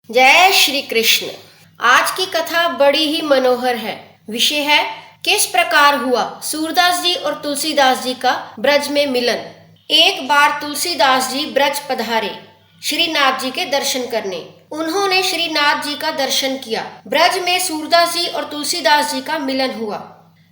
जय श्री कृष्ण। आज की कथा बड़ी ही मनोहर है। विषय है किस प्रकार हुआ सूरदास जी और तुलसीदास जी का ब्रज में मिलन। एक बार तुलसीदास जी ब्रज पधारे श्रीनाथ जी के दर्शन करने। उन्होंने श्रीनाथ जी का दर्शन किया। ब्रज में सूरदास जी और तुलसीदास जी का मिलन हुआ।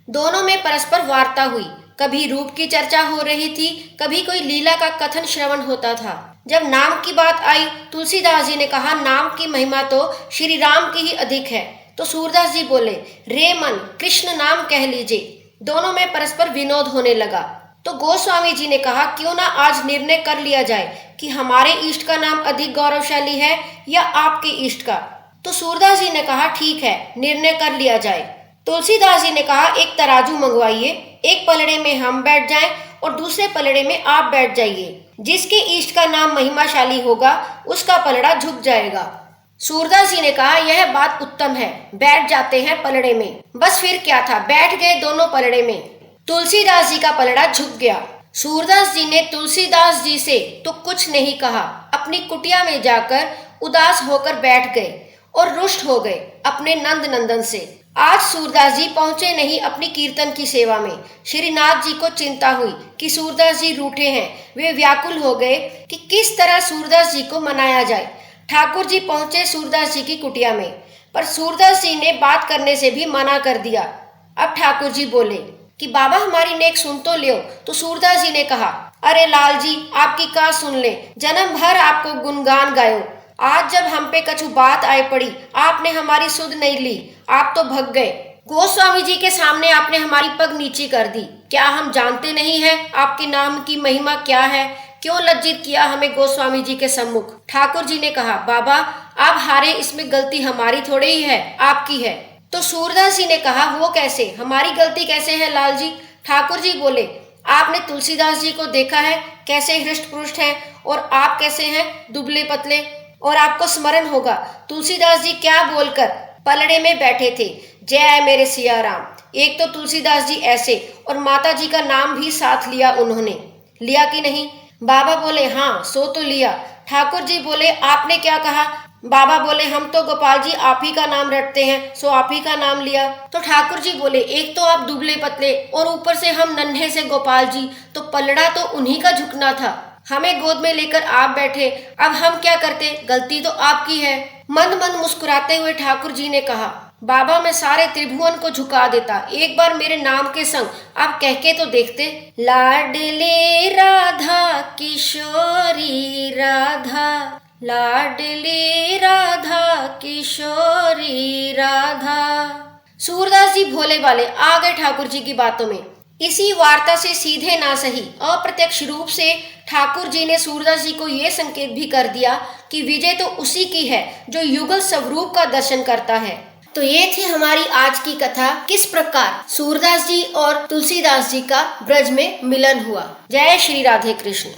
दोनों में परस्पर वार्ता हुई। कभी रूप की चर्चा हो रही थी, कभी कोई लीला का कथन श्रवण होता था। जब नाम की बात आई, तुलसीदास जी ने कहा, नाम की महिमा तो श्री राम की ही अधिक है। तो सूरदास जी बोले, रे मन, कृष्ण नाम कह लीजिए। दोनों में परस्पर विनोद होने लगा। तो गोस्वामी जी ने कहा, क्यों ना आज निर्णय कर लिया जाए कि हमारे इष्ट का नाम अधिक गौरवशाली है या आपके इष्ट का। तो सूरदास जी ने कहा, ठीक है, निर्णय कर लिया जाए। तुलसीदास जी ने कहा, एक तराजू मंगवाइए, एक पलड़े में हम बैठ जाएं और दूसरे पलड़े में आप बैठ जाइए। जिसके इष्ट का नाम महिमाशाली होगा उसका पलड़ा झुक जाएगा। सूरदास जी ने कहा, यह बात उत्तम है, बैठ जाते हैं पलड़े में। बस फिर क्या था, बैठ गए दोनों पलड़े में। तुलसीदास जी का पलड़ा झुक गया। सूरदास जी ने तुलसीदास जी से तो कुछ नहीं कहा, अपनी कुटिया में जाकर उदास होकर बैठ गए और रुष्ट हो गए अपने नंद नंदन से। आज सूरदास जी पहुंचे नहीं अपनी कीर्तन की सेवा में। श्रीनाथ जी को चिंता हुई कि सूरदास जी रूठे हैं। वे व्याकुल हो गए कि किस तरह सूरदास जी को मनाया जाए। ठाकुर जी पहुंचे सूरदास जी की कुटिया में, पर सूरदास जी ने बात करने से भी मना कर दिया। अब ठाकुर जी बोले कि बाबा हमारी नेक सुन तो लियो। तो सूरदास जी ने कहा, अरे लाल जी, आपकी का सुन ले, जन्म भर आपको गुणगान गायो। आज जब हम पे कछु बात आए पड़ी, आपने हमारी सुध नहीं ली, आप तो भग गए। गोस्वामी जी के सामने आपने हमारी पग नीची कर दी। क्या हम जानते नहीं हैं आपके नाम की महिमा क्या है? क्यों लज्जित किया हमें गोस्वामी जी के सम्मुख? ठाकुर जी ने कहा, बाबा आप हारे, इसमें गलती हमारी थोड़ी ही है, आपकी है। तो सूरदास जी ने कहा, वो कैसे, हमारी गलती कैसे है लाल जी? ठाकुर जी बोले, आपने तुलसीदास जी को देखा है कैसे हृष्ट पुष्ट हैं, और आप कैसे हैं दुबले पतले। और आपको स्मरण होगा तुलसीदास जी क्या बोलकर पलड़े में बैठे थे, जय मेरे सिया राम। एक तो तुलसीदास जी ऐसे, और माता जी का नाम भी साथ लिया उन्होंने। लिया कि नहीं? बाबा बोले, हाँ सो तो लिया। ठाकुर जी बोले, आपने क्या कहा? बाबा बोले, हम तो गोपाल जी आप ही का नाम रटते हैं, सो आप ही का नाम लिया। तो ठाकुर जी बोले, एक तो आप दुबले पतले और ऊपर से हम नन्हे से गोपाल जी, तो पलड़ा तो उन्हीं का झुकना था। हमें गोद में लेकर आप बैठे, अब हम क्या करते, गलती तो आपकी है। मंद मंद मुस्कुराते हुए ठाकुर जी ने कहा, बाबा मैं सारे त्रिभुवन को झुका देता, एक बार मेरे नाम के संग आप कह के तो देखते, लाडली राधा किशोरी राधा, लाडली राधा किशोरी राधा। सूरदास जी भोले वाले आ गए ठाकुर जी की बातों में। इसी वार्ता से सीधे ना सही अप्रत्यक्ष रूप से ठाकुर जी ने सूरदास जी को यह संकेत भी कर दिया कि विजय तो उसी की है जो युगल स्वरूप का दर्शन करता है। तो ये थी हमारी आज की कथा, किस प्रकार सूरदास जी और तुलसीदास जी का ब्रज में मिलन हुआ। जय श्री राधे कृष्ण।